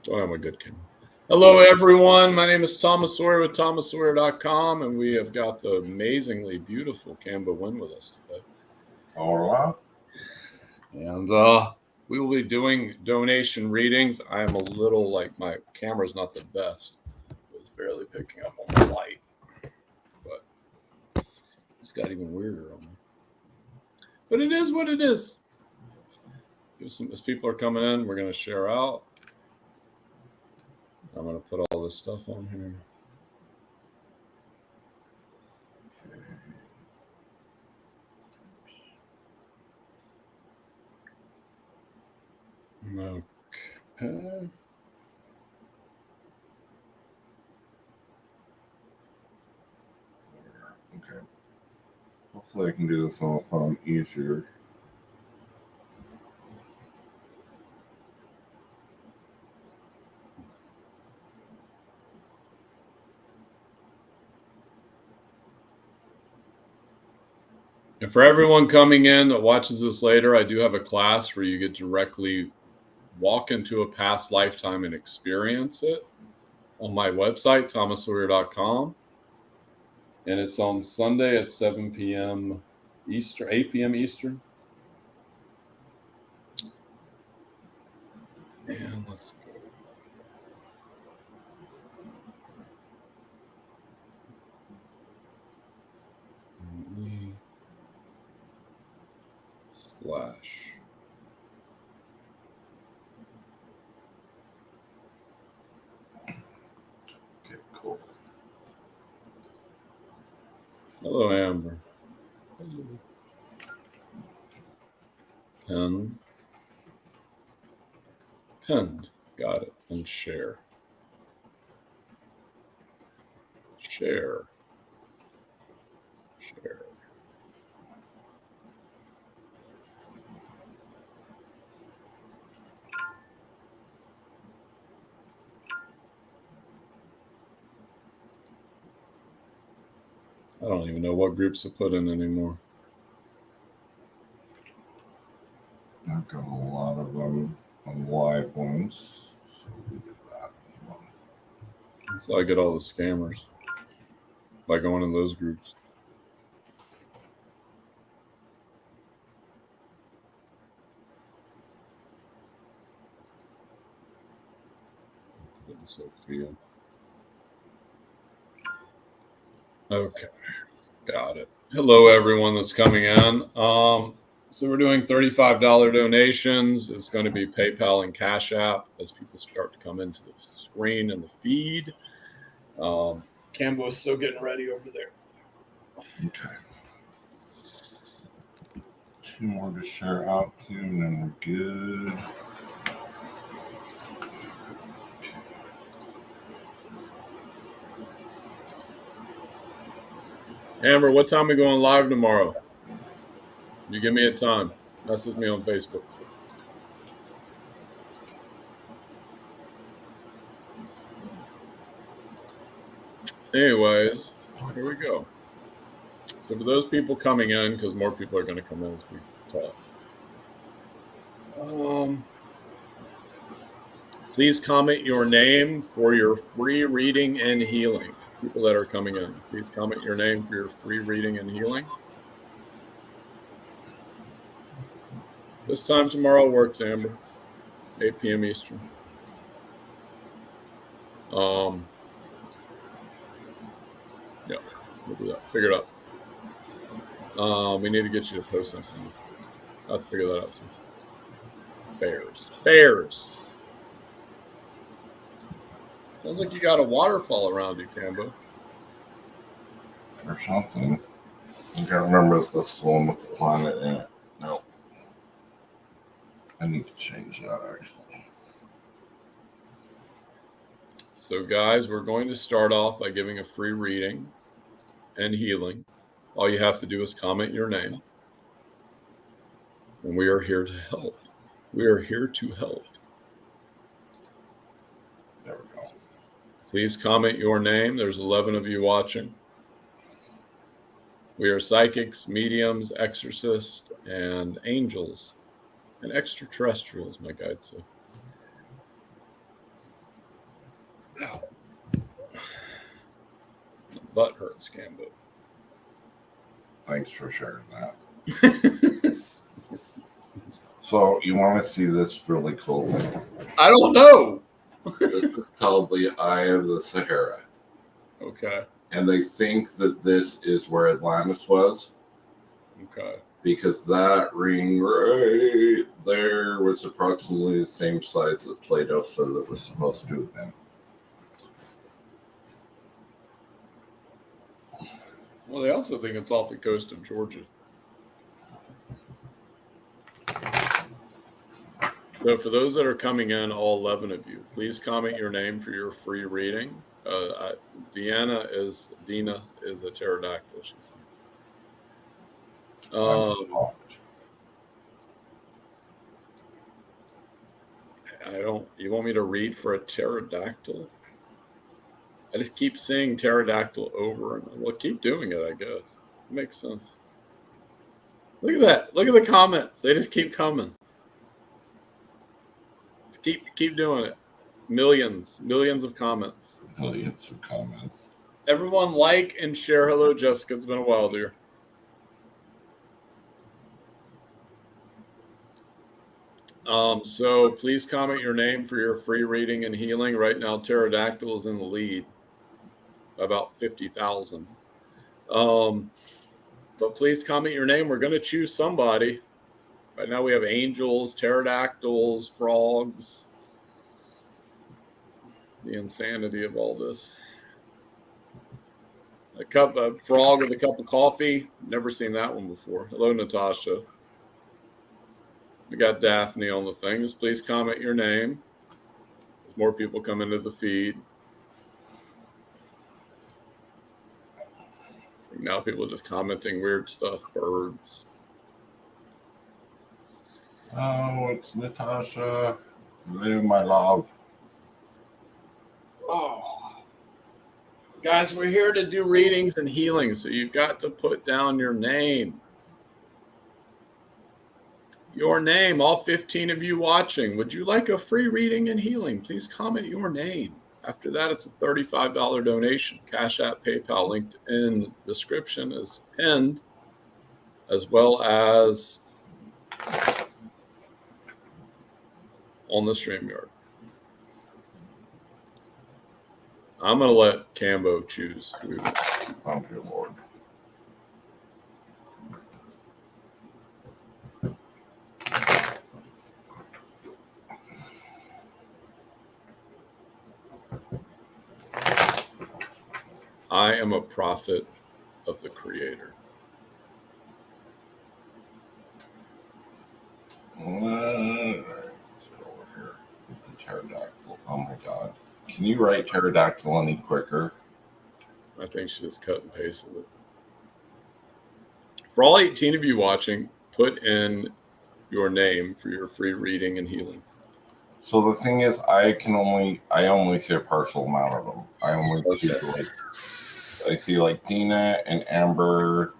Oh, I'm a good king. Hello, everyone. My name is Thomas Sawyer with thomassawyer.com, and we have got the amazingly beautiful Cambo Winn with us today. All right. And we will be doing donation readings. I am a little like my camera's not the best. It was barely picking up on the light, but it's got even weirder on me. But it is what it is. As people are coming in, we're going to share out. I'm going to put all this stuff on here. Okay. Okay. Hopefully I can do this on the phone easier. And for everyone coming in that watches this later, I do have a class where you get directly walk into a past lifetime and experience it on my website, thomassawyer.com. And it's on Sunday at 7 p.m. Eastern, 8 p.m. Eastern. And let's go. Slash. Okay, cool. Hello, Amber. Pinned. Got it. And share. Share. I don't even know what groups to put in anymore. I've got a lot of them on live ones, so we do that. So I get all the scammers by going in those groups. Sophia. Okay, got it. Hello, everyone that's coming in. So we're doing $35 donations. It's going to be PayPal and Cash App as people start to come into the screen and the feed. Cambo is still getting ready over there. Okay. 2 more to share out to, and then we're good. Amber, what time are we going live tomorrow? You give me a time. Message me on Facebook. Anyways, here we go. So for those people coming in, because more people are going to come in as we talk. Please comment your name for your free reading and healing. People that are coming in, please comment your name for your free reading and healing. This time tomorrow works, Amber. 8 p.m. Eastern. Yeah, we'll do that. Figure it out. We need to get you to post something. I'll have to figure that out too. Bears. Sounds like you got a waterfall around you, Cambo. Or something. I can't remember if this one with the planet in it. Nope. I need to change that, actually. So, guys, we're going to start off by giving a free reading and healing. All you have to do is comment your name. And we are here to help. We are here to help. There we go. Please comment your name. There's 11 of you watching. We are psychics, mediums, exorcists, and angels, and extraterrestrials, my guide said. butt hurts, Cambo. Thanks for sharing that. So you want to see this really cool thing? I don't know. This is called the Eye of the Sahara. Okay. And they think that this is where Atlantis was. Okay. Because that ring right there was approximately the same size that Plato said it was supposed to have been. Well, they also think it's off the coast of Georgia. So for those that are coming in, all 11 of you, please comment your name for your free reading. Dina is a pterodactyl, she said. I'm shocked. You want me to read for a pterodactyl? I just keep saying pterodactyl over and well, keep doing it, I guess. It makes sense. Look at that. Look at the comments. They just keep coming. Keep doing it. Millions of comments. Millions of comments. Everyone like and share. Hello, Jessica. It's been a while, dear. So please comment your name for your free reading and healing. Right now, pterodactyl is in the lead, about 50,000. But please comment your name. We're going to choose somebody. Right now, we have angels, pterodactyls, frogs. The insanity of all this. A frog with a cup of coffee. Never seen that one before. Hello, Natasha. We got Daphne on the things. Please comment your name. As more people come into the feed. Now people are just commenting weird stuff. Birds. Oh, it's Natasha. Hello, my love. Oh. Guys, we're here to do readings and healing, so you've got to put down your name. Your name, all 15 of you watching. Would you like a free reading and healing? Please comment your name. After that, it's a $35 donation. Cash App, PayPal linked in description is pinned, as well as on the StreamYard. I'm going to let Cambo choose. Oh, good Lord. I am a prophet of the Creator. Let's go over here. It's a pterodactyl. Oh my God. Can you write pterodactyl any quicker? I think she just cut and pasted it. For all 18 of you watching, put in your name for your free reading and healing. So the thing is, I only see a partial amount of them. I only see I see like Dina and Amber,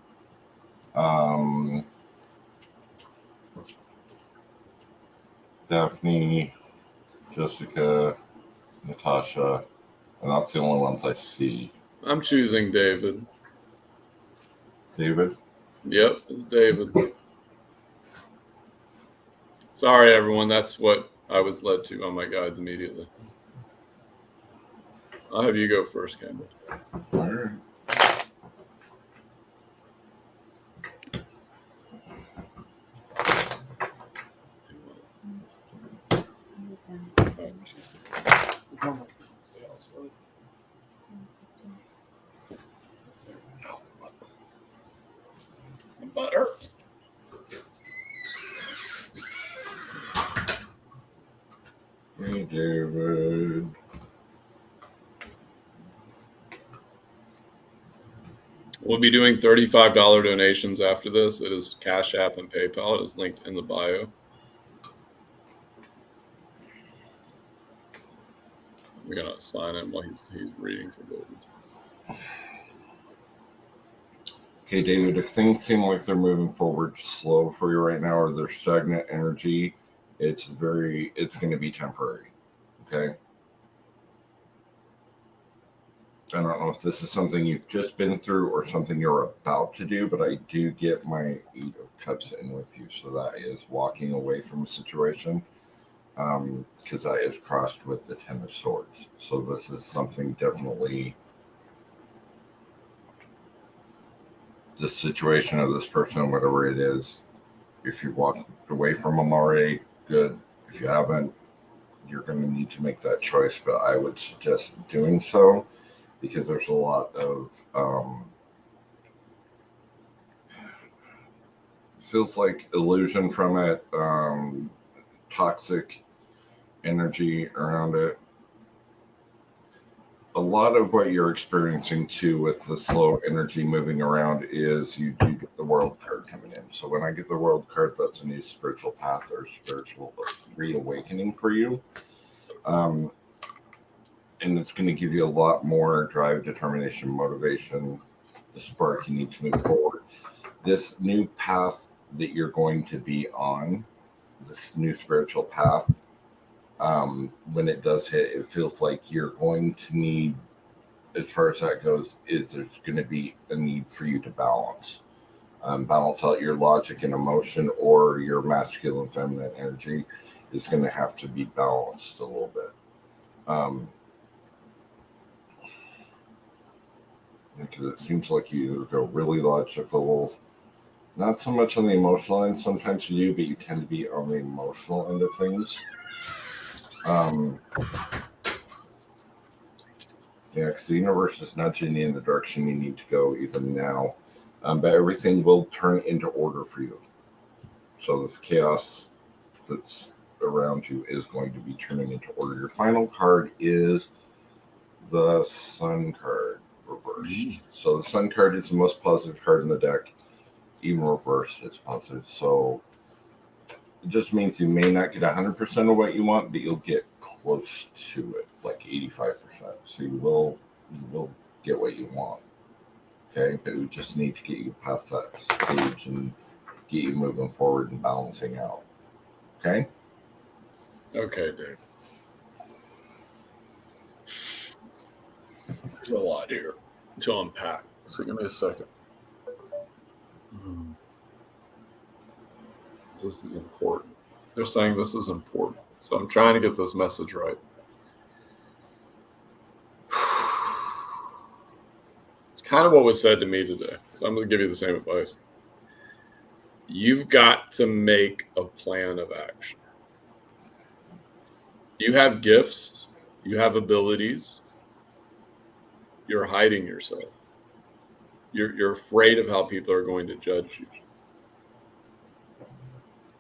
Daphne, Jessica, Natasha, and that's the only ones I see. I'm choosing David. David? Yep, it's David. Sorry, everyone. That's what I was led to on my guides immediately. I'll have you go first, Cambo. All right. My butt hurts. Hey, David. We'll be doing $35 donations after this. It is Cash App and PayPal. It is linked in the bio. We're going to sign him while he's reading for David. Okay, David, if things seem like they're moving forward slow for you right now or they're stagnant energy, it's going to be temporary. Okay? I don't know if this is something you've just been through or something you're about to do, but I do get my 8 of Cups in with you. So that is walking away from a situation, because that is crossed with the 10 of Swords. So this is something definitely the situation of this person, whatever it is. If you've walked away from them already, good. If you haven't, you're going to need to make that choice. But I would suggest doing so because there's a lot of feels like illusion from it, toxic energy around it. A lot of what you're experiencing too with the slow energy moving around is you do get the World card coming in. So when I get the World card, that's a new spiritual path or spiritual reawakening for you. And it's going to give you a lot more drive, determination, motivation, the spark you need to move forward. This new path that you're going to be on, this new spiritual path, when it does hit, it feels like you're going to need, as far as that goes, is there's going to be a need for you to balance. Balance out your logic and emotion, or your masculine feminine energy is going to have to be balanced a little bit. Because it seems like you either go really logical, not so much on the emotional end. Sometimes you do, but you tend to be on the emotional end of things. Yeah, because the universe is nudging you in the direction you need to go even now. But everything will turn into order for you. So this chaos that's around you is going to be turning into order. Your final card is the Sun card reversed. So the Sun card is the most positive card in the deck. Even reversed, it's positive. So it just means you may not get 100% of what you want, but you'll get close to it, like 85%. So you will get what you want. Okay, but we just need to get you past that stage and get you moving forward and balancing out. Okay? Okay, dude. There's a lot here to unpack. So give me a second. This is important. They're saying this is important. So I'm trying to get this message right. It's kind of what was said to me today. So I'm going to give you the same advice. You've got to make a plan of action. You have gifts. You have abilities. You're hiding yourself. You're afraid of how people are going to judge you.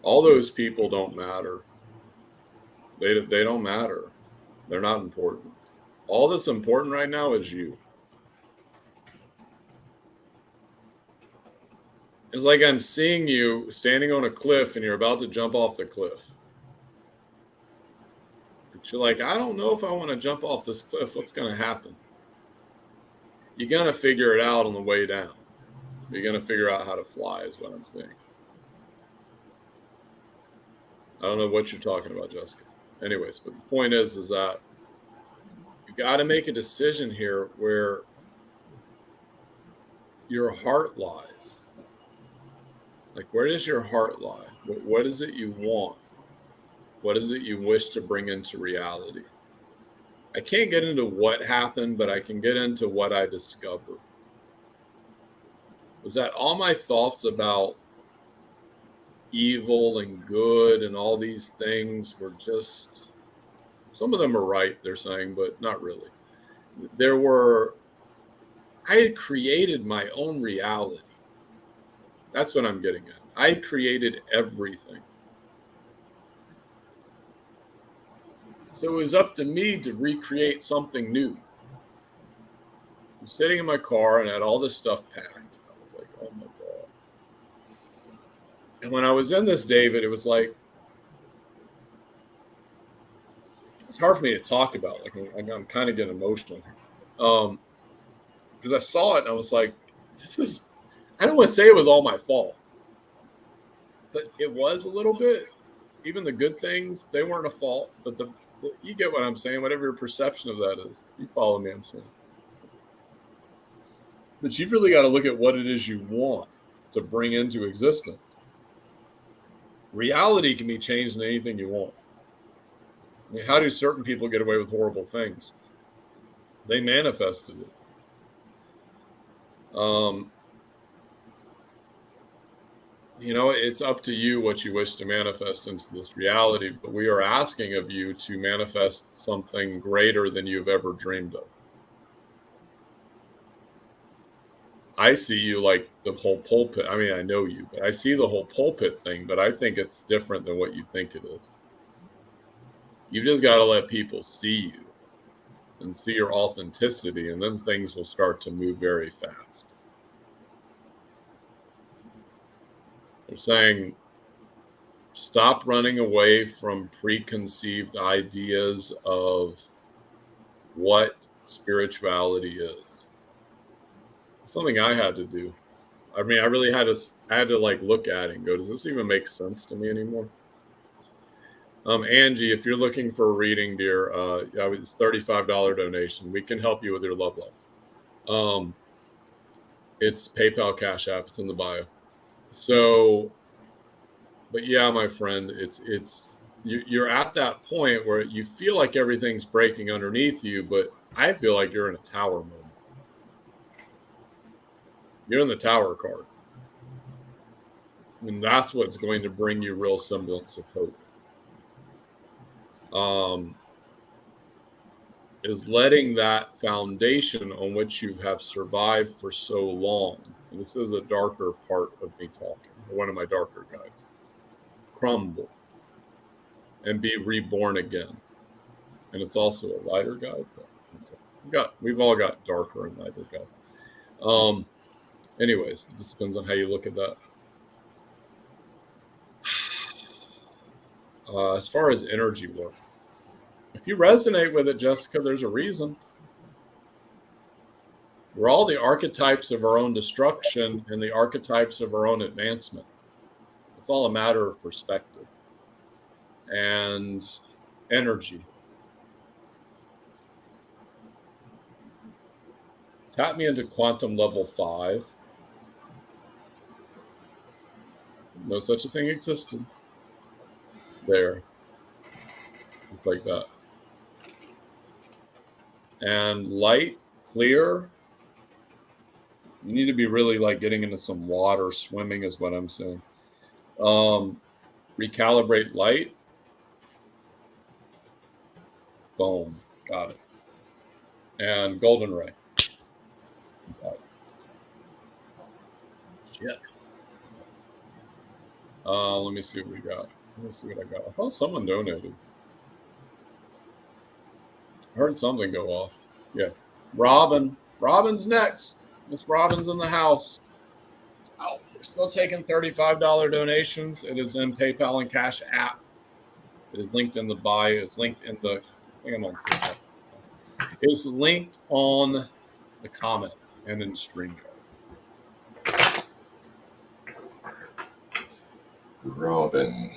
All those people don't matter. They don't matter. They're not important. All that's important right now is you. It's like I'm seeing you standing on a cliff and you're about to jump off the cliff. But you're like, I don't know if I want to jump off this cliff. What's going to happen? You're going to figure it out on the way down. You're going to figure out how to fly is what I'm saying. I don't know what you're talking about, Jessica. Anyways, but the point is that you got to make a decision here where your heart lies. Like, where does your heart lie? What is it you want? What is it you wish to bring into reality? I can't get into what happened, but I can get into what I discovered. Was that all my thoughts about evil and good and all these things were just, some of them are right, they're saying, but not really. I had created my own reality. That's what I'm getting at. I created everything. So it was up to me to recreate something new. I'm sitting in my car and I had all this stuff packed. I was like, oh my God. And when I was in this, David, it was like, it's hard for me to talk about. Like, I'm kind of getting emotional here. Because I saw it and I was like, I don't want to say it was all my fault, but it was a little bit. Even the good things, they weren't a fault, but you get what I'm saying, whatever your perception of that is. You follow me, I'm saying. But you've really got to look at what it is you want to bring into existence. Reality can be changed in anything you want. I mean, how do certain people get away with horrible things? They manifested it. It's up to you what you wish to manifest into this reality, but we are asking of you to manifest something greater than you've ever dreamed of. I see you like the whole pulpit. I mean, I know you, but I see the whole pulpit thing, but I think it's different than what you think it is. You just got to let people see you and see your authenticity, and then things will start to move very fast. They're saying, stop running away from preconceived ideas of what spirituality is. Something I had to do. I mean, I really had to like look at it and go, does this even make sense to me anymore? Angie, if you're looking for a reading, dear, it's $35 donation. We can help you with your love life. It's PayPal, Cash App. It's in the bio. So, but yeah, my friend, you're at that point where you feel like everything's breaking underneath you, but I feel like you're in a tower moment. You're in the tower card. And that's what's going to bring you real semblance of hope. Is letting that foundation on which you have survived for so long, and this is a darker part of me talking, one of my darker guides, crumble and be reborn again. And it's also a lighter guide. But we've all got darker and lighter guides. Anyways, it just depends on how you look at that. As far as energy work, if you resonate with it, Jessica, there's a reason. We're all the archetypes of our own destruction and the archetypes of our own advancement. It's all a matter of perspective and energy. Tap me into quantum level 5. No such a thing existed. There. Just like that. And light, clear. You need to be really like getting into some water. Swimming is what I'm saying. Recalibrate light. Boom. Got it. And golden ray. Got it. Shit. Let me see what we got. Let me see what I got. I thought someone donated. I heard something go off. Yeah. Robin's next. Miss Robin's in the house. Oh, we're still taking $35 donations. It is in PayPal and Cash App. It is linked in the bio. It's linked in the. I think I'm on PayPal. It's linked on the comments and in StreamYard. Robin.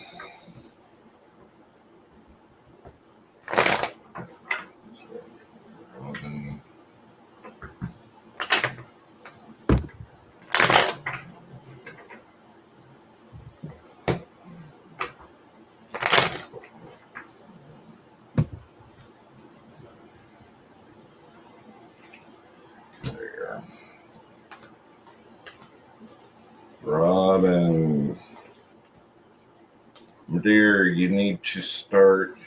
Robin, dear, you need to start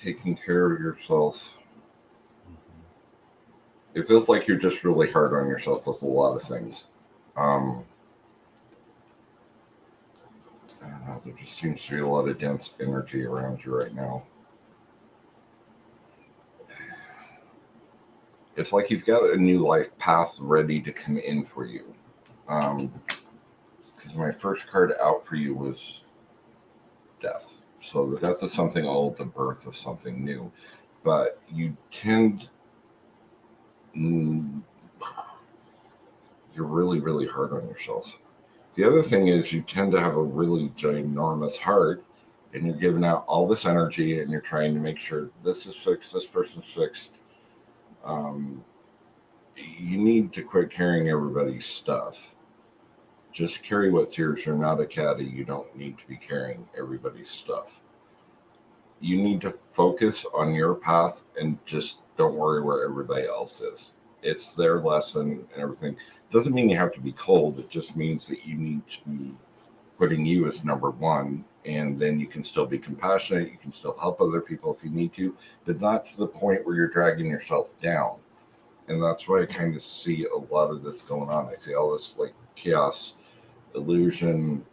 taking care of yourself. It feels like you're just really hard on yourself with a lot of things. I don't know, there just seems to be a lot of dense energy around you right now. It's like you've got a new life path ready to come in for you. Because my first card out for you was death. So the death of something old, the birth of something new. But you tend... you're really, really hard on yourself. The other thing is you tend to have a really ginormous heart, and you're giving out all this energy, and you're trying to make sure this is fixed, this person's fixed. you need to quit carrying everybody's stuff. Just carry what's yours. You're not a caddy. You don't need to be carrying everybody's stuff. You need to focus on your path and just don't worry where everybody else is. It's their lesson and everything. Doesn't mean you have to be cold. It just means that you need to be putting you as number one, and then you can still be compassionate. You can still help other people if you need to, but not to the point where you're dragging yourself down. And that's why I kind of see a lot of this going on. I see all this like chaos, illusion.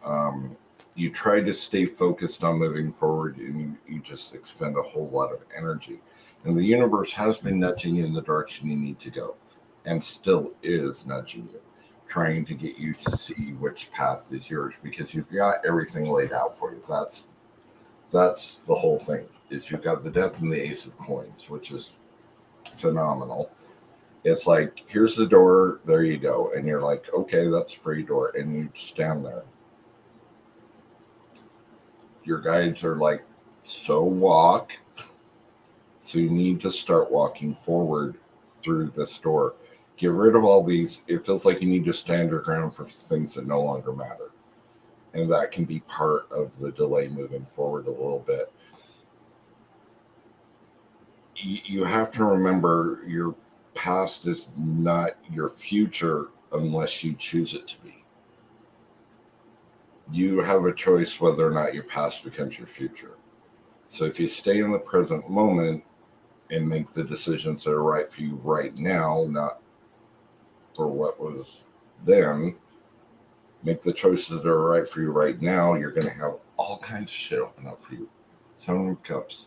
You try to stay focused on moving forward, and you just expend a whole lot of energy. And the universe has been nudging you in the direction you need to go, and still is nudging you, trying to get you to see which path is yours, because you've got everything laid out for you. That's the whole thing. Is you've got the death and the ace of coins, which is phenomenal. It's like, here's the door, there you go. And you're like, okay, that's a pretty door. And you stand there. Your guides are like, so walk. So you need to start walking forward through this door. Get rid of all these. It feels like you need to stand your ground for things that no longer matter. And that can be part of the delay moving forward a little bit. You have to remember your past is not your future unless you choose it to be. You have a choice whether or not your past becomes your future. So if you stay in the present moment and make the decisions that are right for you right now, not for what was then, make the choices that are right for you right now, you're going to have all kinds of shit open up for you. Seven of Cups.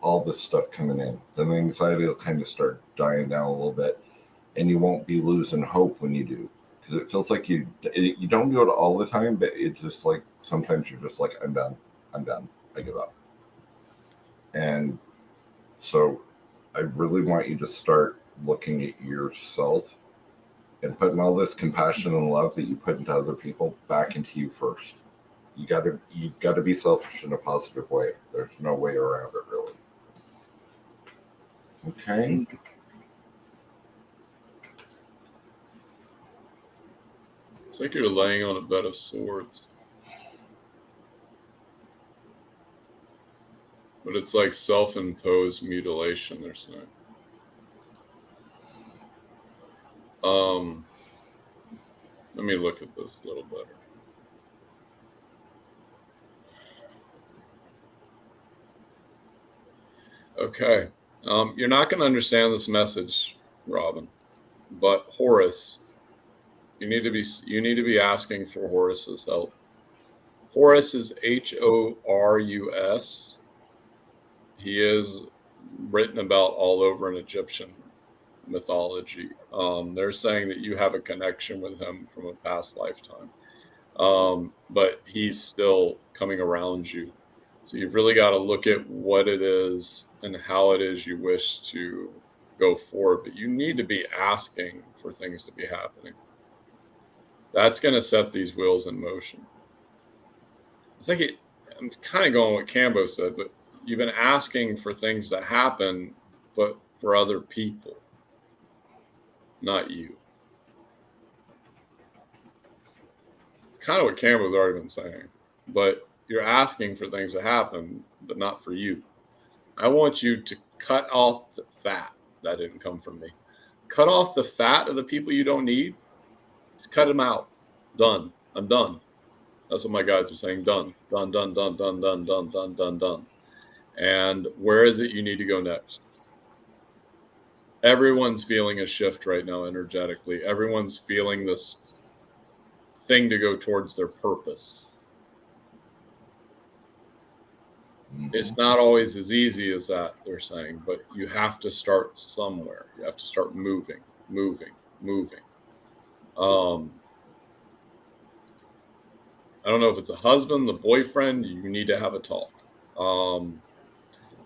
All this stuff coming in. Then the anxiety will kind of start dying down a little bit, and you won't be losing hope when you do, because it feels like you don't do it all the time, but it just like sometimes you're just like, I'm done, I give up. And so I really want you to start looking at yourself and putting all this compassion and love that you put into other people back into you first. You got to be selfish in a positive way. There's no way around it, really. Okay. It's like you're laying on a bed of swords. But it's like self-imposed mutilation, they're saying. Let me look at this a little better. Okay. You're not going to understand this message, Robin, but Horus, you need to be asking for Horus's help. Horus is Horus. He is written about all over in Egyptian mythology. They're saying that you have a connection with him from a past lifetime, but he's still coming around you. So you've really got to look at what it is and how it is you wish to go forward. But you need to be asking for things to be happening. That's going to set these wheels in motion. It's like I'm kind of going what Cambo said, but you've been asking for things to happen, but for other people, not you. Kind of what Cambo's already been saying, but you're asking for things to happen, but not for you. I want you to cut off the fat. That didn't come from me. Cut off the fat of the people you don't need. Just cut them out. Done. I'm done. That's what my guides are saying. Done. Done, done, done, done, done, done, done, done, done. And where is it you need to go next? Everyone's feeling a shift right now energetically. Everyone's feeling this thing to go towards their purpose. It's not always as easy as that, they're saying, but you have to start somewhere. You have to start moving. I don't know if it's a husband, the boyfriend, you need to have a talk.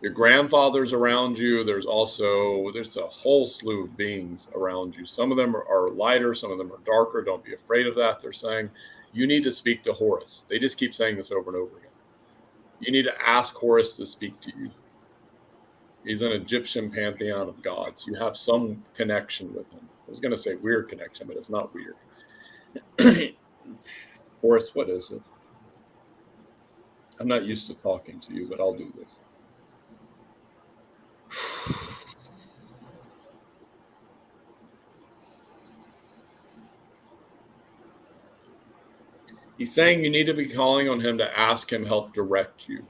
Your grandfather's around you. There's a whole slew of beings around you. Some of them are lighter, some of them are darker. Don't be afraid of that. They're saying you need to speak to Horus. They just keep saying this over and over again. You need to ask Horus to speak to you. He's an Egyptian pantheon of gods. You have some connection with him. I was going to say weird connection, but it's not weird. Horace, what is it? I'm not used to talking to you, but I'll do this. He's saying you need to be calling on him to ask him help direct you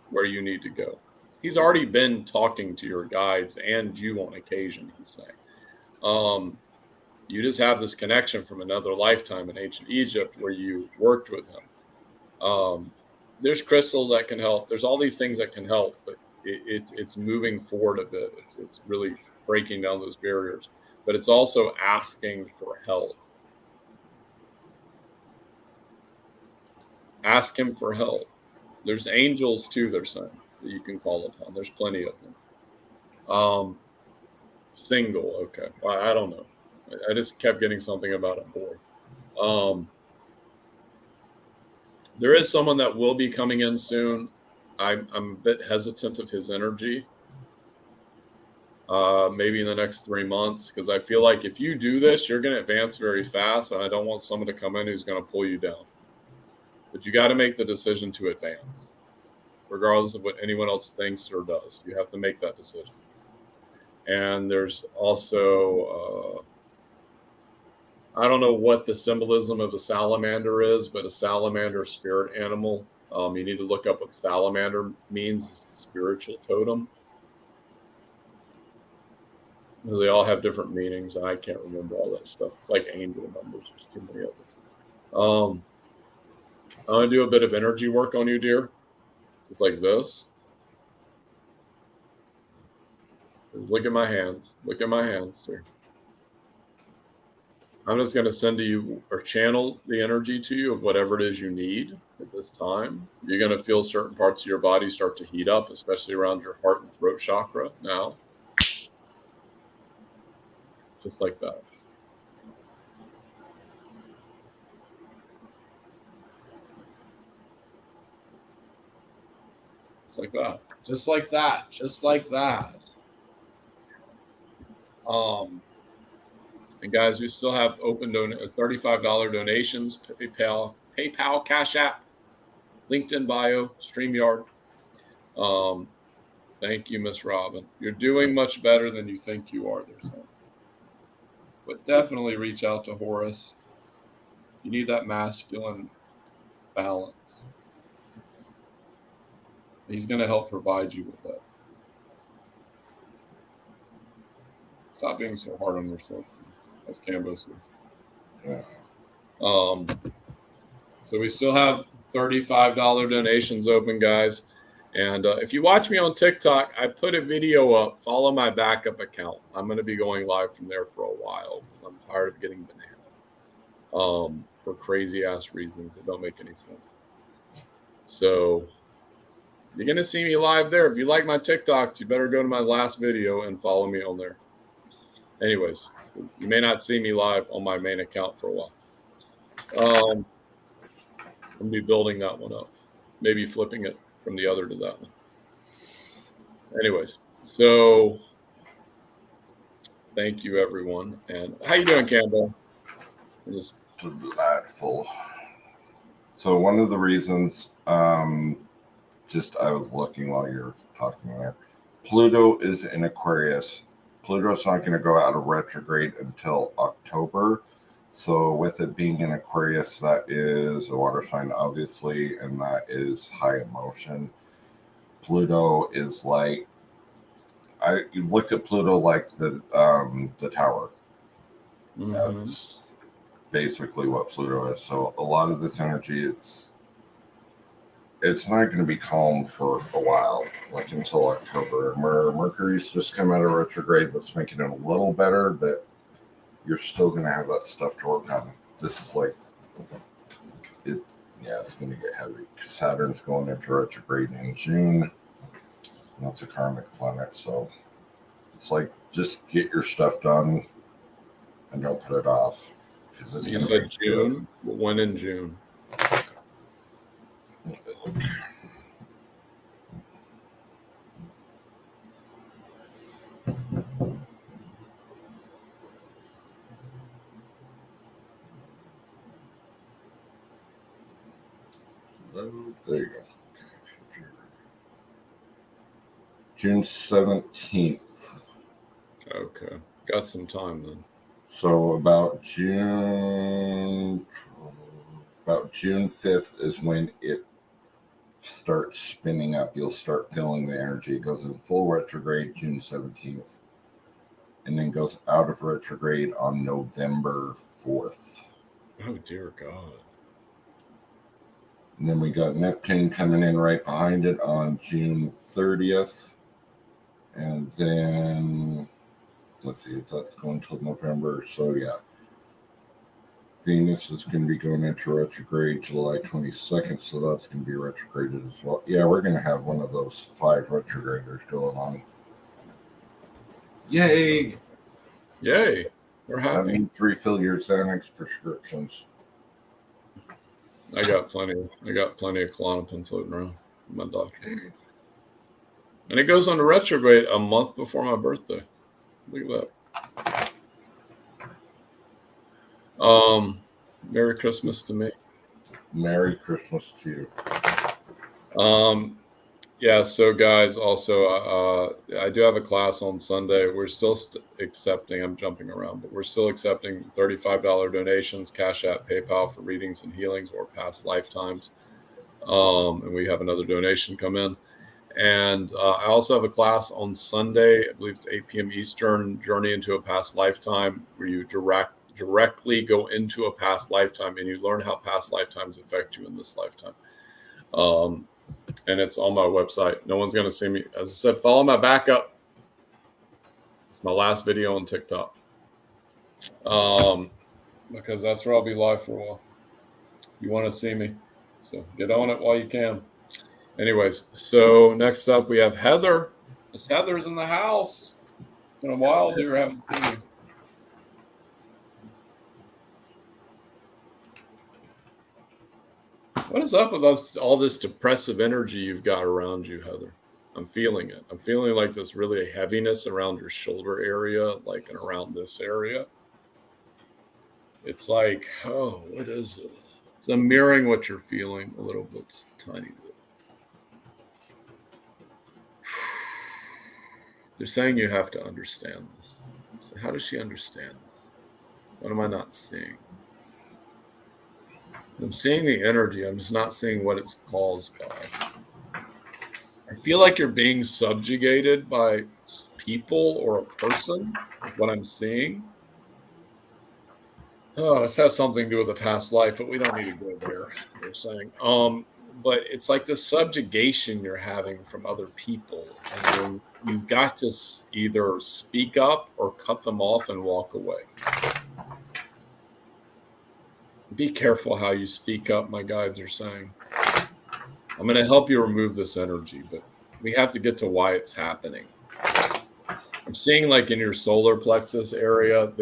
where you need to go. He's already been talking to your guides and you on occasion, he's saying. You just have this connection from another lifetime in ancient Egypt where you worked with him. There's crystals that can help. There's all these things that can help, but it's moving forward a bit. It's really breaking down those barriers, but it's also asking for help. Ask him for help. There's angels too, they're saying, that you can call upon. There's plenty of them. Single, okay. Well, I don't know. I just kept getting something about a boy. There is someone that will be coming in soon. I'm a bit hesitant of his energy. Maybe in the next 3 months, because I feel like if you do this, you're going to advance very fast, and I don't want someone to come in who's going to pull you down. But you got to make the decision to advance, regardless of what anyone else thinks or does. You have to make that decision. And there's also, I don't know what the symbolism of a salamander is, but a salamander spirit animal. You need to look up what salamander means. It's a spiritual totem. They all have different meanings. I can't remember all that stuff. It's like angel numbers. There's too many of them. I'm going to do a bit of energy work on you, dear. Just like this. Look at my hands. Look at my hands, dear. I'm just going to send to you or channel the energy to you of whatever it is you need at this time. You're going to feel certain parts of your body start to heat up, especially around your heart and throat chakra now. Just like that. Just like that. Just like that. Just like that. And guys, we still have open $35 donations, PayPal, Cash App, LinkedIn bio, StreamYard. Thank you, Miss Robin. You're doing much better than you think you are, they're saying. But definitely reach out to Horace. You need that masculine balance. He's going to help provide you with that. Stop being so hard on yourself, as Cambo says. Yeah. So we still have $35 donations open, guys. And if you watch me on TikTok, I put a video up. Follow my backup account. I'm going to be going live from there for a while because I'm tired of getting banana for crazy ass reasons that don't make any sense. So you're going to see me live there. If you like my TikToks, you better go to my last video and follow me on there. Anyways, you may not see me live on my main account for a while. I'm going to be building that one up. Maybe flipping it from the other to that one. Anyways, so thank you, everyone. And how you doing, Cambo? Delightful. So one of the reasons, I was looking while you were talking there. Pluto is in Aquarius. Pluto's not going to go out of retrograde until October. So with it being in Aquarius, that is a water sign, obviously, and that is high emotion. Pluto is like, you look at Pluto like the tower. Mm-hmm. That's basically what Pluto is. So a lot of this energy, it's not going to be calm for a while, like until October. Mercury's just come out of retrograde. That's making it a little better, but you're still going to have that stuff to work on. This is like, it's going to get heavy. Saturn's going into retrograde in June. That's a karmic planet. So it's like, just get your stuff done and don't put it off. You said June? When in June? there you go. June 17th. Okay. Got some time then. So about June 5th is when it starts spinning up. You'll start feeling the energy. It goes in full retrograde June 17th and then goes out of retrograde on November 4th. Oh, dear God. And then we got Neptune coming in right behind it on June 30th. And then, let's see if that's going till November. So, yeah. Venus is going to be going into retrograde July 22nd. So, that's going to be retrograded as well. Yeah, we're going to have one of those 5 retrograders going on. Yay! Yay. We're happy. I need to refill your Xanax prescriptions. I got plenty of Klonopin floating around in my doctor. And it goes on retrograde a month before my birthday. Look at that. Merry Christmas to me. Merry Christmas to you. Yeah, so guys, also, I do have a class on Sunday. We're still accepting, I'm jumping around, but we're still accepting $35 donations, Cash App, PayPal for readings and healings or past lifetimes. And we have another donation come in. And I also have a class on Sunday, I believe it's 8 p.m. Eastern, Journey into a Past Lifetime, where you directly go into a past lifetime and you learn how past lifetimes affect you in this lifetime. And it's on my website. No one's going to see me. As I said, follow my backup. It's my last video on TikTok. Because that's where I'll be live for a while. You want to see me. So get on it while you can. Anyways, so next up we have Heather. Miss Heather's in the house. It's been a while, dear. I haven't seen you. What is up with us? All this depressive energy you've got around you, Heather. I'm feeling it. I'm feeling like this really heaviness around your shoulder area, like and around this area. It's like, oh, what is it? So I'm mirroring what you're feeling a little bit, just a tiny bit. They're saying you have to understand this. So how does she understand this? What am I not seeing? I'm seeing the energy. I'm just not seeing what it's caused by. I feel like you're being subjugated by people or a person, what I'm seeing. Oh, this has something to do with a past life, but we don't need to go there, they're saying. But it's like the subjugation you're having from other people. And then you've got to either speak up or cut them off and walk away. Be careful how you speak up, my guides are saying. I'm going to help you remove this energy, but we have to get to why it's happening. I'm seeing like in your solar plexus area,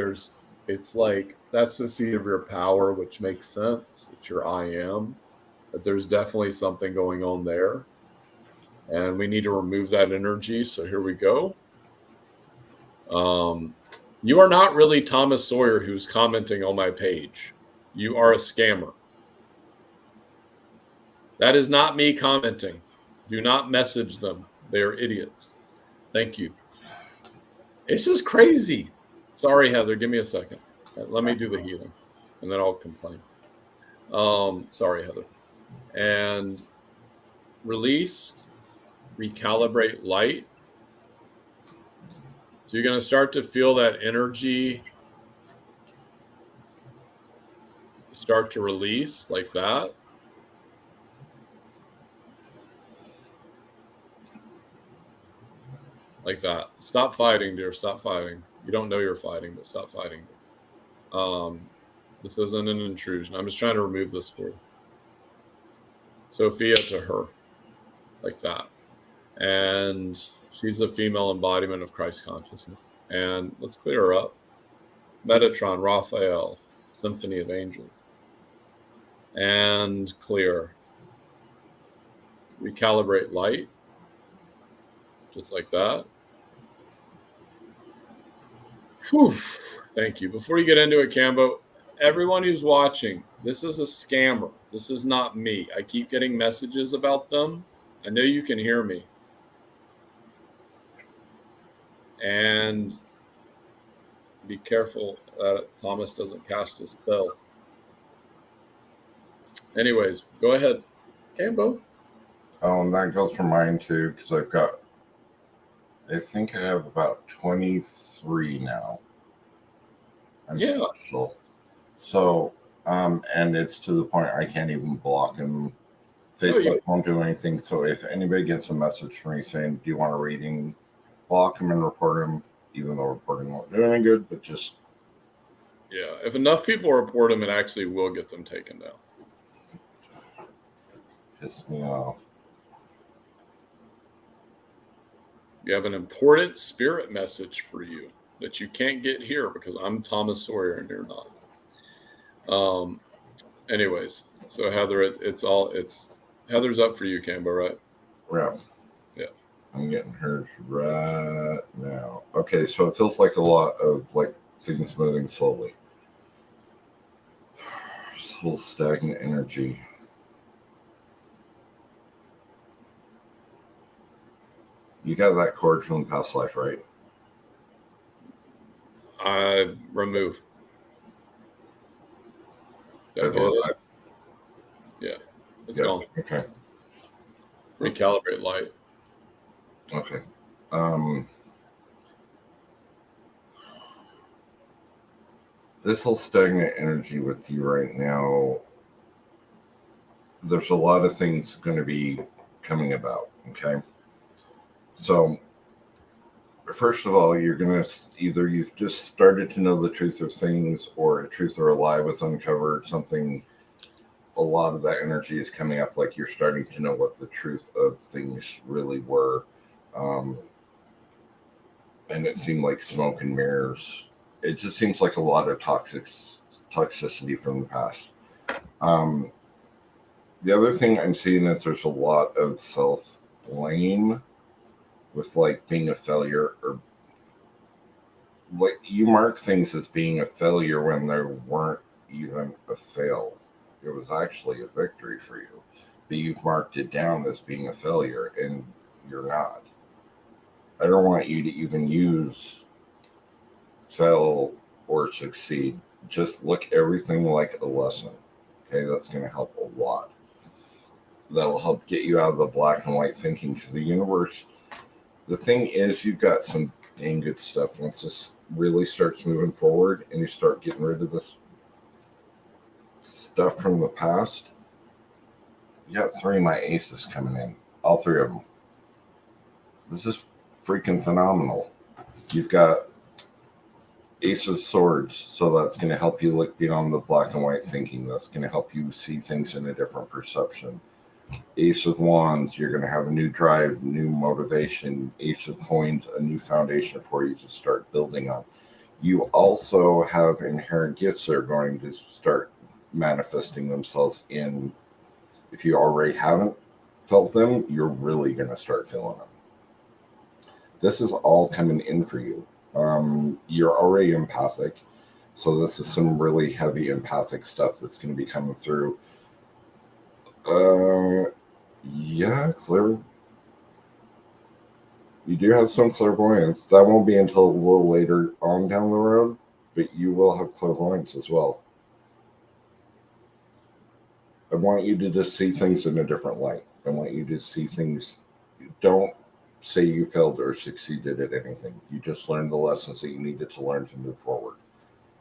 it's like that's the seat of your power, which makes sense. It's your I am, but there's definitely something going on there. And we need to remove that energy. So here we go. You are not really Thomas Sawyer who's commenting on my page. You are a scammer. That is not me commenting. Do not message them. They are idiots. Thank you. It's just crazy. Sorry, Heather. Give me a second. Let me do the healing, and then I'll complain. Sorry, Heather. And release, recalibrate light. So you're going to start to feel that energy start to release like that. Like that. Stop fighting, dear. Stop fighting. You don't know you're fighting, but stop fighting. This isn't an intrusion. I'm just trying to remove this for you. Sophia to her. Like that. And she's a female embodiment of Christ consciousness. And let's clear her up. Metatron, Raphael, Symphony of Angels. And clear. Recalibrate light. Just like that. Whew. Thank you. Before you get into it, Cambo, everyone who's watching, this is a scammer. This is not me. I keep getting messages about them. I know you can hear me. And be careful that Thomas doesn't cast a spell. Anyways, go ahead, Cambo. Oh, and that goes for mine too, because I think I have about 23 now. I'm special. So, and it's to the point I can't even block him. Facebook won't do anything. So if anybody gets a message from me saying, do you want a reading, block him and report him, even though reporting won't do any good, but just. Yeah, if enough people report him, it actually will get them taken down. Piss me off. You have an important spirit message for you that you can't get here because I'm Thomas Sawyer and you're not. Anyways, so Heather, it's Heather's up for you, Cambo, right? Yeah. I'm getting hers right now. Okay, so it feels like a lot of like things moving slowly. Just a little stagnant energy. You got that cord from the past life, right? I remove. Yeah, it's gone. Okay. Recalibrate light. Okay. This whole stagnant energy with you right now, there's a lot of things going to be coming about, okay? So, first of all, you're going to either you've just started to know the truth of things or a truth or a lie was uncovered, something, a lot of that energy is coming up like you're starting to know what the truth of things really were. And it seemed like smoke and mirrors. It just seems like a lot of toxicity from the past. The other thing I'm seeing is there's a lot of self-blame with like being a failure, or like you mark things as being a failure when there weren't even a fail. It was actually a victory for you, but you've marked it down as being a failure and you're not. I don't want you to even use fail or succeed. Just look everything like a lesson. Okay, that's going to help a lot. That'll help get you out of the black and white thinking, because the universe, the thing is, you've got some dang good stuff. Once this really starts moving forward and you start getting rid of this stuff from the past, you got 3 of my aces coming in, all 3 of them. This is freaking phenomenal. You've got Ace of Swords, so that's going to help you look beyond the black and white thinking. That's going to help you see things in a different perception. Ace of Wands, you're going to have a new drive, new motivation. Ace of Coins, a new foundation for you to start building on. You also have inherent gifts that are going to start manifesting themselves in, if you already haven't felt them, you're really going to start feeling them. This is all coming in for you. You're already empathic, so this is some really heavy empathic stuff that's going to be coming through. Yeah, you do have some clairvoyance. That won't be until a little later on down the road, but you will have clairvoyance as well. I want you to just see things in a different light. I want you to see things. Don't say you failed or succeeded at anything. You just learned the lessons that you needed to learn to move forward,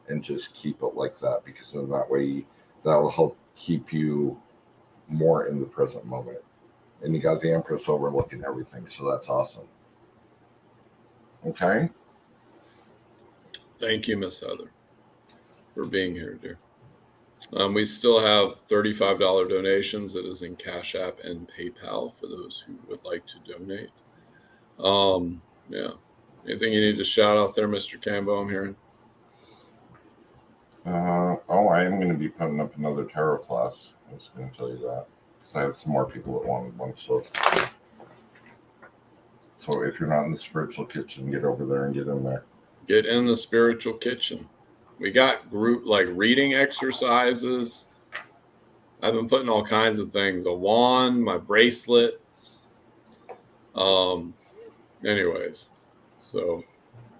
and just keep it like that, because in that way, that will help keep you more in the present moment. And you got the Empress overlooking everything, so that's awesome. Okay? Thank you, Miss Heather, for being here, dear. We still have $35 donations. It is in Cash App and PayPal for those who would like to donate. Yeah. Anything you need to shout out there, Mr. Cambo, I'm hearing? I am going to be putting up another tarot class. I was going to tell you that, because I have some more people that want one. So if you're not in the spiritual kitchen, get over there and get in there. Get in the spiritual kitchen. We got group like reading exercises. I've been putting all kinds of things, a wand, my bracelets. Anyways, so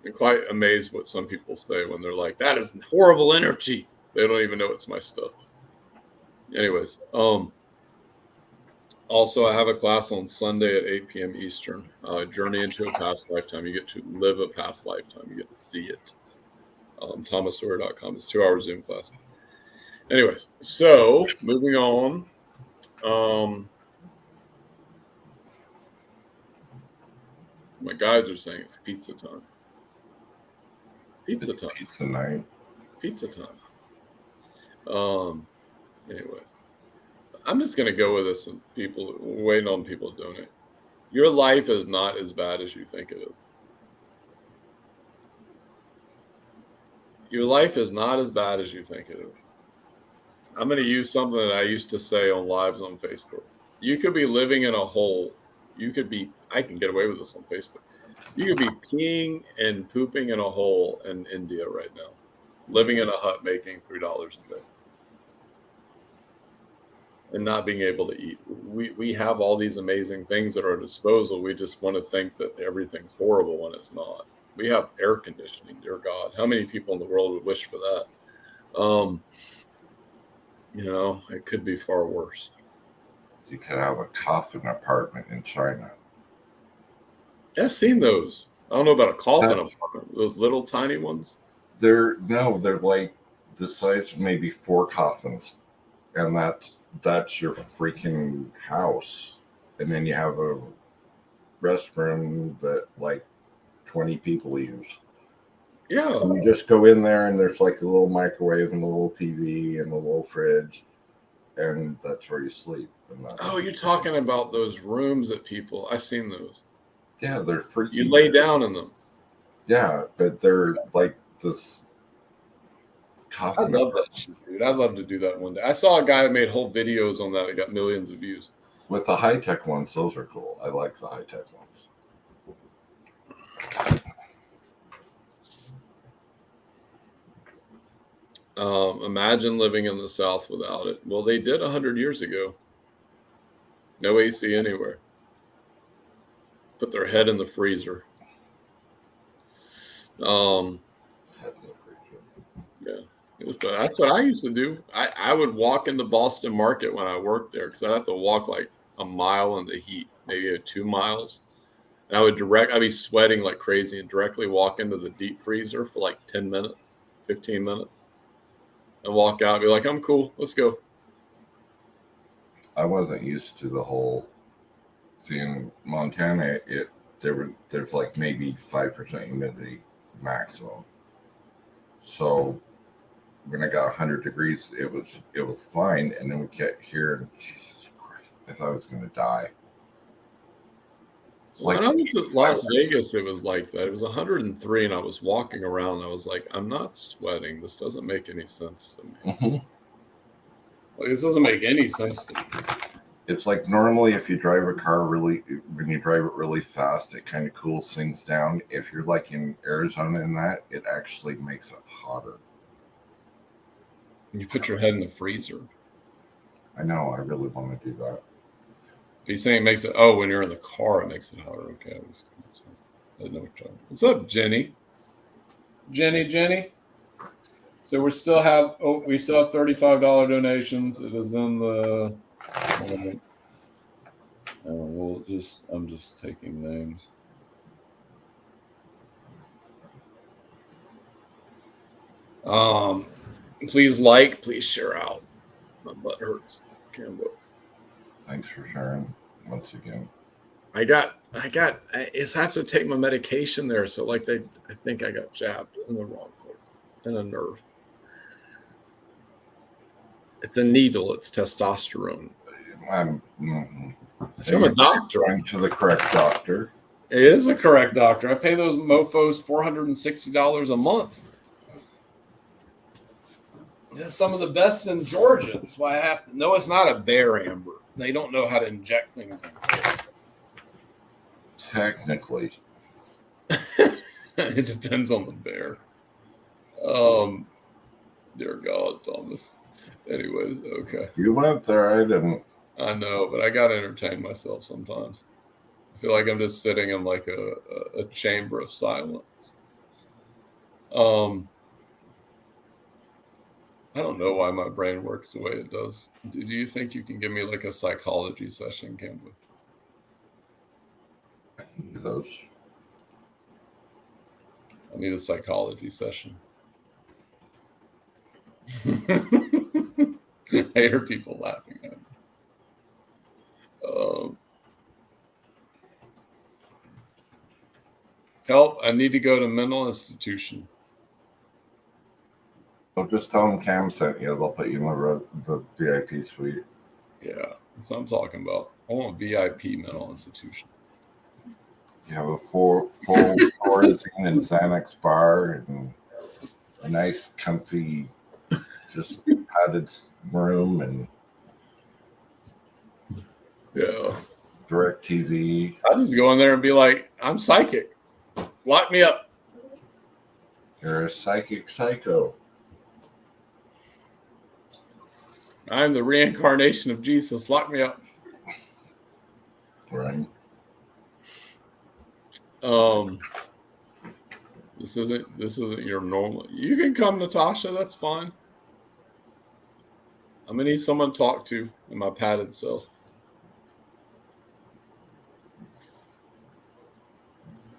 I'm quite amazed what some people say when they're like, that is horrible energy. They don't even know it's my stuff. Anyways, also, I have a class on Sunday at 8 p.m. Eastern. Journey into a past lifetime. You get to live a past lifetime. You get to see it. ThomasSawyer.com. It's 2 hours Zoom class. Anyways, so moving on. My guides are saying it's pizza time. Pizza time. Pizza night. Pizza time. Anyways, I'm just gonna go with this. And people waiting on people to donate. Your life is not as bad as you think it is. Your life is not as bad as you think it is. I'm going to use something that I used to say on lives on Facebook. You could be living in a hole. I can get away with this on Facebook. You could be peeing and pooping in a hole in India right now, living in a hut making $3 a day and not being able to eat. We have all these amazing things at our disposal. We just want to think that everything's horrible when it's not. We have air conditioning, dear God. How many people in the world would wish for that? It could be far worse. You could have a coffin apartment in China. I've seen those. I don't know about a coffin apartment. Those little tiny ones. They're like the size of maybe 4 coffins, and that's your freaking house. And then you have a restroom that like 20 people use. Yeah. And you just go in there and there's like a little microwave and a little TV and a little fridge, and that's where you sleep. You're talking about those rooms that people, I've seen those. Yeah, they're freaking. You lay down in them. Yeah, but they're like this coffin. I love that shit, dude. I'd love to do that one day. I saw a guy that made whole videos on that. It got millions of views. With the high-tech ones, those are cool. I like the high-tech ones. Imagine living in the South without it. Well, they did 100 years ago. No AC anywhere. Put their head in the freezer. Yeah, that's what I used to do. I would walk into Boston Market when I worked there because I'd have to walk like a mile in the heat, maybe 2 miles. And I'd be sweating like crazy and directly walk into the deep freezer for like 10 minutes, 15 minutes. And walk out and be like, I'm cool. Let's go. I wasn't used to the whole. See, in Montana, there's like maybe 5% humidity maximum. So when I got 100 degrees, it was fine. And then we kept hearing, Jesus Christ, I thought I was going to die. When I was at Las Vegas, it was like that. It was 103, and I was walking around. I was like, I'm not sweating. This doesn't make any sense to me. Mm-hmm. Like, this doesn't make any sense to me. It's like normally if you drive a car when you drive it really fast, it kind of cools things down. If you're like in Arizona and that, it actually makes it hotter. You put your head in the freezer. I know. I really want to do that. Are you saying it makes it? Oh, when you're in the car, it makes it hotter. Okay, I didn't know what you're talking. What's up, Jenny? Jenny. So we still have $35 donations. It is in the. I'm just taking names. Please share out. My butt hurts. Cambo. Thanks for sharing once again. I just have to take my medication there. So I think I got jabbed in the wrong place, in a nerve. It's a needle. It's testosterone. I'm a doctor. Going to the correct doctor. It is a correct doctor. I pay those mofos $460 a month. It's some of the best in Georgia. That's why I have to. No, it's not a bear, Amber. They don't know how to inject things in bear. Technically. It depends on the bear. Dear God, Thomas. Anyways, okay. You went there. I didn't. I know, but I gotta entertain myself sometimes. I feel like I'm just sitting in like a chamber of silence. I don't know why my brain works the way it does. Do you think you can give me like a psychology session, Cambo? Those. I need a psychology session. I hear people laughing at me. Help, I need to go to mental institution. Well, just tell them Cam sent you. They'll put you in the VIP suite. Yeah, that's what I'm talking about. I want VIP mental institution. You have a full Thorazine and Xanax bar and a nice, comfy, just padded room and Yeah. direct TV. I'll just go in there and be like, I'm psychic. Lock me up. You're a psychic psycho. I'm the reincarnation of Jesus. Lock me up. Right. This isn't your normal. You can come, Natasha. That's fine. I'm gonna need someone to talk to in my padded cell.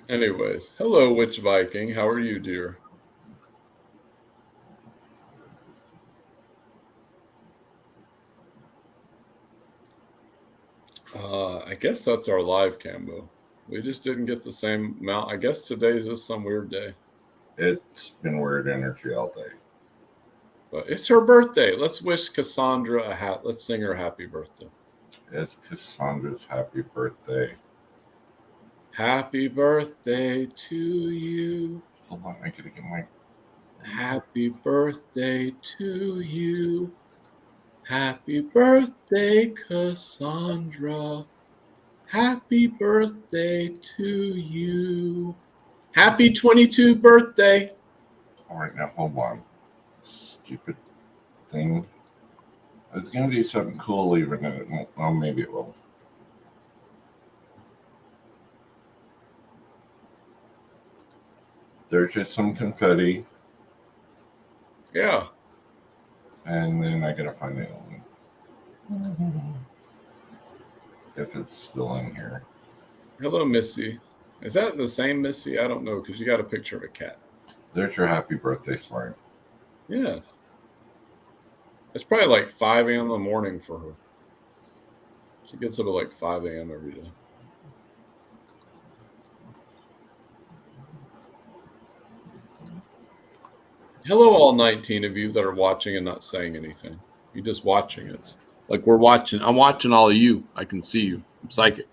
Anyways, hello, Witch Viking. How are you, dear? I guess that's our live, Cambo. We just didn't get the same amount. I guess today is just some weird day. It's been weird energy all day. But it's her birthday. Let's wish Cassandra let's sing her happy birthday. It's Cassandra's happy birthday. Happy birthday to you. Hold on, I gotta get my. Happy birthday to you. Happy birthday, Cassandra. Happy birthday to you. Happy 22 birthday. All right, now hold on. Stupid thing. I was gonna do something cool, even if it won't. Well, maybe it will. There's just some confetti. Yeah. And then I gotta find the one. If it's still in here. Hello, Missy. Is that the same Missy? I don't know, because you got a picture of a cat. There's your happy birthday slime. Yes. It's probably like 5 a.m. in the morning for her. She gets up at like 5 a.m. every day. Hello, all 19 of you that are watching and not saying anything. You're just watching it. Like we're watching. I'm watching all of you. I can see you. I'm psychic.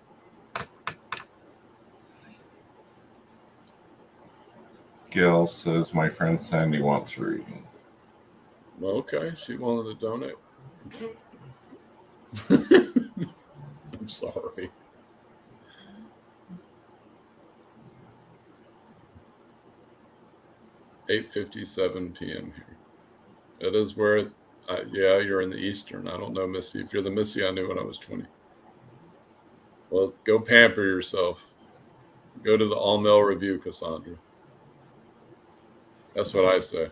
Gail says my friend Sandy wants reading. Okay, she wanted to donate. I'm sorry. $8:57 p.m. here. It is where, yeah, you're in the Eastern. I don't know, Missy. If you're the Missy I knew when I was 20. Well, go pamper yourself. Go to the All Mail Review, Cassandra. That's what I say.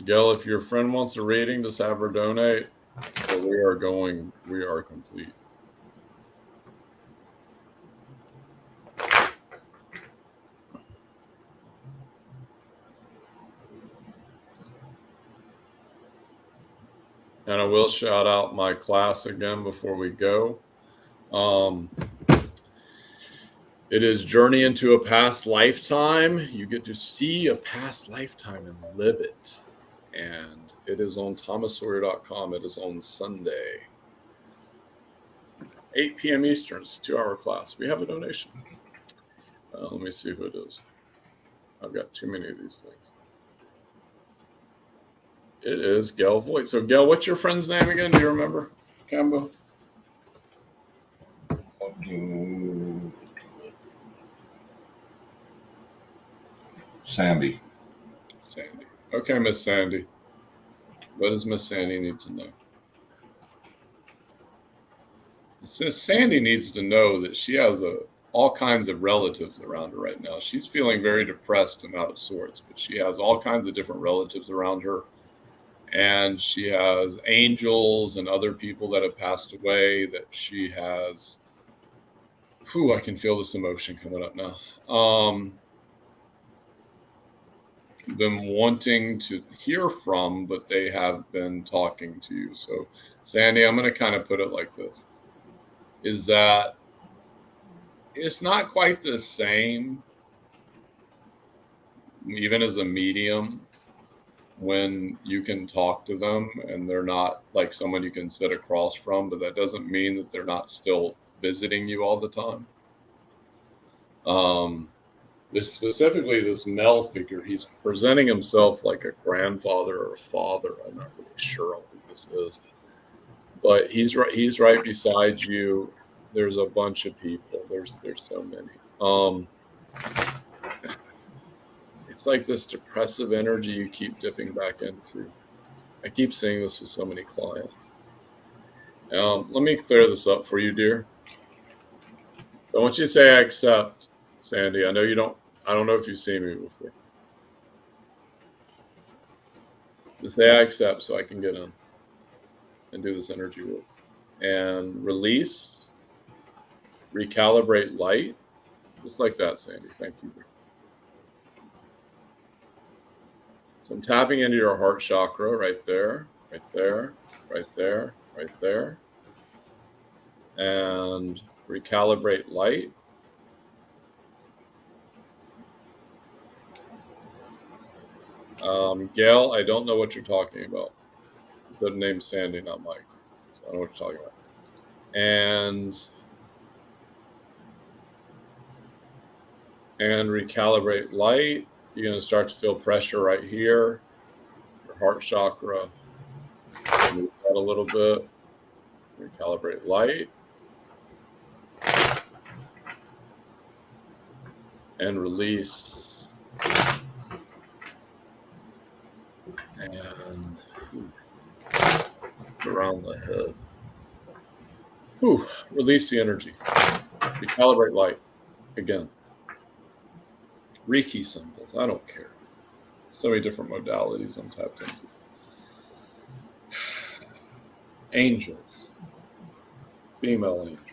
Gail, if your friend wants a reading, just have her donate. But we are complete. And I will shout out my class again before we go. It is Journey into a Past Lifetime. You get to see a past lifetime and live it. And it is on thomassawyer.com. It is on Sunday. 8 p.m. Eastern. It's a 2-hour class. We have a donation. Let me see who it is. I've got too many of these things. It is Gail Voigt. So, Gail, what's your friend's name again? Do you remember, Cambo? Sandy. Sandy. Okay, Miss Sandy. What does Miss Sandy need to know? It says Sandy needs to know that she has all kinds of relatives around her right now. She's feeling very depressed and out of sorts, but she has all kinds of different relatives around her. And she has angels and other people that have passed away that she has. I can feel this emotion coming up now. Been wanting to hear from, but they have been talking to you. So, Sandy, I'm going to kind of put it like this, is that it's not quite the same, even as a medium, when you can talk to them and they're not like someone you can sit across from, but that doesn't mean that they're not still visiting you all the time. Specifically this male figure, he's presenting himself like a grandfather or a father. I'm not really sure who this is, but he's right beside you. There's a bunch of people. There's so many. It's like this depressive energy you keep dipping back into. I keep seeing this with so many clients. Let me clear this up for you, dear. I want you to say I accept, Sandy. I know you don't. I don't know if you've seen me before. Just say I accept so I can get in and do this energy work. And release, recalibrate light. Just like that, Sandy. Thank you. So I'm tapping into your heart chakra right there, right there, right there, right there. And recalibrate light. Gail, I don't know what you're talking about. The name's Sandy, not Mike. So I don't know what you're talking about. And recalibrate light. You're going to start to feel pressure right here, your heart chakra. Move that a little bit. Recalibrate light. And release. And around the head. Release the energy. Recalibrate light. Again. Reiki symbols. I don't care. So many different modalities I'm tapped into. Angels. Female angel.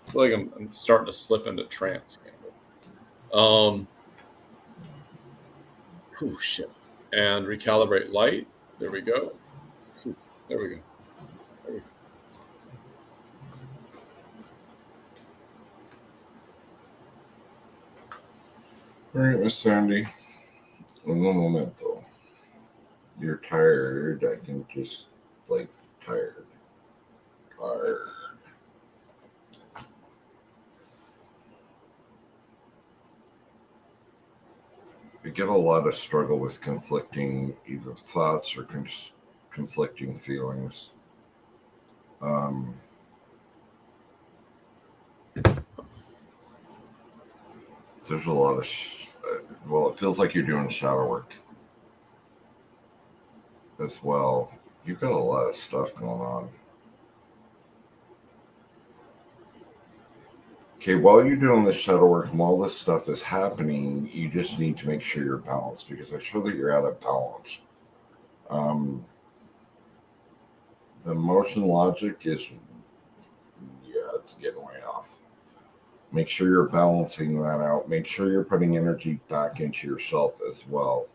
I feel like I'm starting to slip into trance. Shit. And recalibrate light. There we go. There we go. There we go. All right, Miss Sandy. Un momento. You're tired. I can just tired. Tired. We get a lot of struggle with conflicting either thoughts or conflicting feelings. There's a lot of it feels like you're doing shadow work as well. You've got a lot of stuff going on. Okay, while you're doing this shadow work and while this stuff is happening, you just need to make sure you're balanced, because I show that you're out of balance. The emotion logic is, it's getting way off. Make sure you're balancing that out. Make sure you're putting energy back into yourself as well.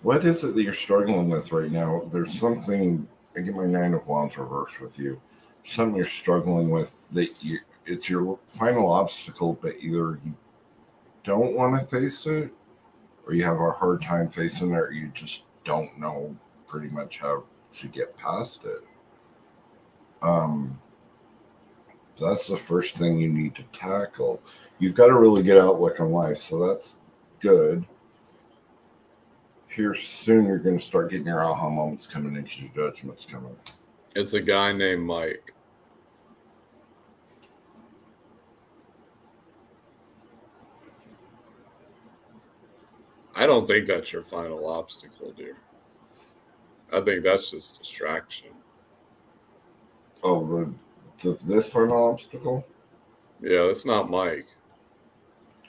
What is it that you're struggling with right now? There's something. I get my 9 of Wands reversed with you. Something you're struggling with that it's your final obstacle, but either you don't want to face it, or you have a hard time facing it, or you just don't know pretty much how to get past it. That's the first thing you need to tackle. You've got a really good outlook on life, so that's good. Here soon you're going to start getting your aha moments coming in, because your judgment's coming. It's a guy named Mike. I don't think that's your final obstacle, dear. I think that's just distraction. Oh, this final obstacle? Yeah, that's not Mike.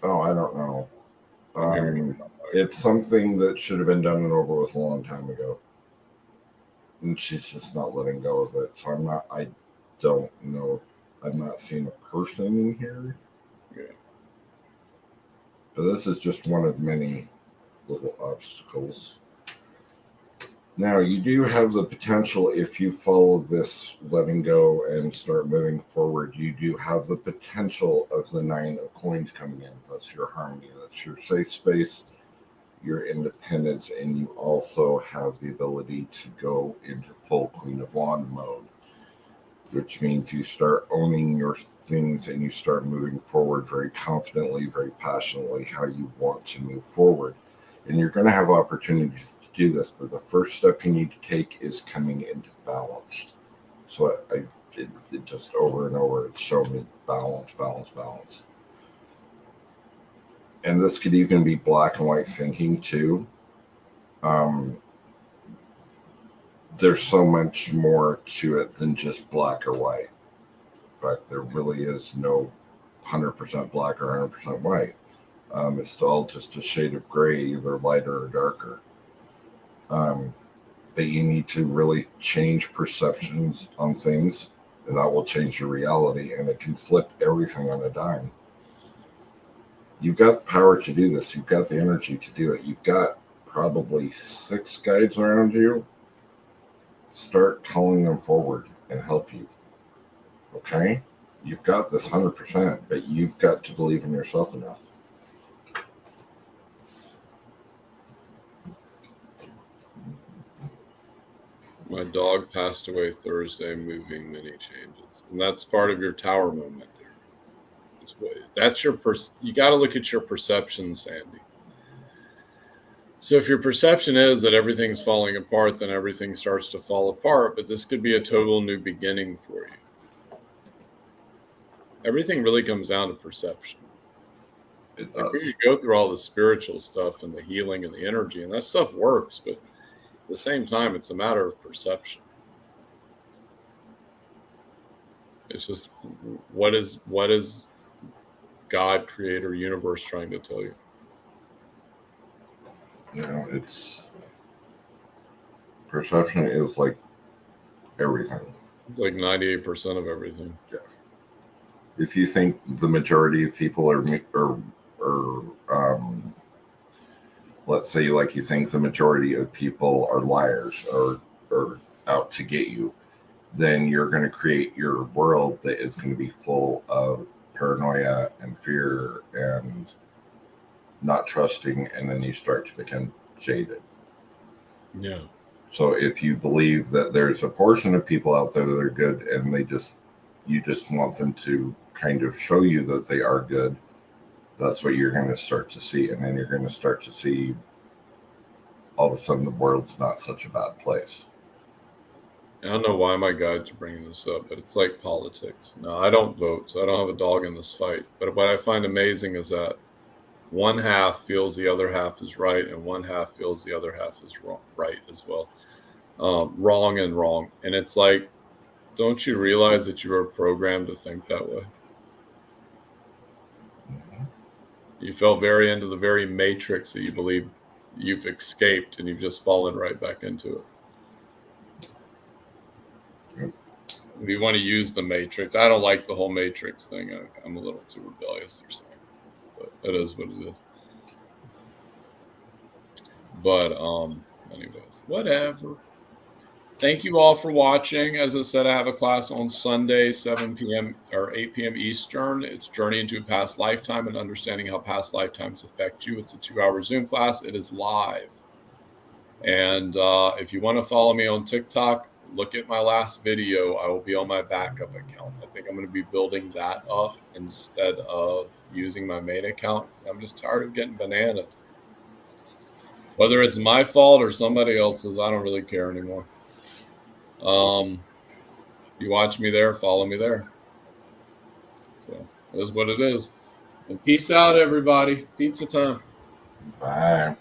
Oh, I don't know. I'm hearing it's not Mike. It's something that should have been done and over with a long time ago. And she's just not letting go of it. So I don't know if I'm not seeing a person in here. Yeah. But this is just one of many little obstacles. Now, you do have the potential, if you follow this letting go and start moving forward, you do have the potential of the 9 of coins coming in. That's your harmony, that's your safe space, your independence, and you also have the ability to go into full Queen of Wands mode, which means you start owning your things and you start moving forward very confidently, very passionately, how you want to move forward. And you're going to have opportunities to do this, but the first step you need to take is coming into balance. So it just over and over, it's showing me balance, balance, balance. And this could even be black and white thinking too. There's so much more to it than just black or white. In fact, there really is no 100% black or 100% white. It's all just a shade of gray, either lighter or darker. But you need to really change perceptions on things, and that will change your reality, and it can flip everything on a dime. You've got the power to do this. You've got the energy to do it. You've got probably 6 guides around you. Start calling them forward and help you. Okay? You've got this 100%, but you've got to believe in yourself enough. My dog passed away Thursday, moving many changes. And that's part of your tower moment, dear. That's your you got to look at your perception, Sandy. So if your perception is that everything's falling apart, then everything starts to fall apart. But this could be a total new beginning for you. Everything really comes down to perception. It Like does. we could go through all the spiritual stuff and the healing and the energy, and that stuff works, but at the same time, it's a matter of perception. It's just what is God, Creator, Universe trying to tell you? You know, it's perception is like everything. Like 98% of everything. Yeah. If you think the majority of people are let's say, like, you think the majority of people are liars or out to get you, then you're going to create your world that is going to be full of paranoia and fear and not trusting, and then you start to become jaded. Yeah. So if you believe that there's a portion of people out there that are good and you just want them to kind of show you that they are good, that's what you're going to start to see. And then you're going to start to see all of a sudden the world's not such a bad place. I don't know why my guides are bringing this up, but it's like politics. No, I don't vote, so I don't have a dog in this fight. But what I find amazing is that one half feels the other half is right, and one half feels the other half is wrong, right as well. Wrong and wrong. And it's like, don't you realize that you are programmed to think that way? Mm-hmm. You fell very into the very matrix that you believe you've escaped, and you've just fallen right back into it. Yep. We want to use the matrix. I don't like the whole matrix thing. I'm a little too rebellious or something, but it is what it is. But anyways, whatever. Thank you all for watching. As I said, I have a class on Sunday, 7 p.m. or 8 p.m. Eastern. It's Journey into a Past Lifetime and Understanding How Past Lifetimes Affect You. It's a 2-hour Zoom class. It is live. And if you want to follow me on TikTok, look at my last video. I will be on my backup account. I think I'm going to be building that up instead of using my main account. I'm just tired of getting bananaed. Whether it's my fault or somebody else's, I don't really care anymore. You watch me there, follow me there. So it is what it is. And peace out, everybody. Pizza time. Bye.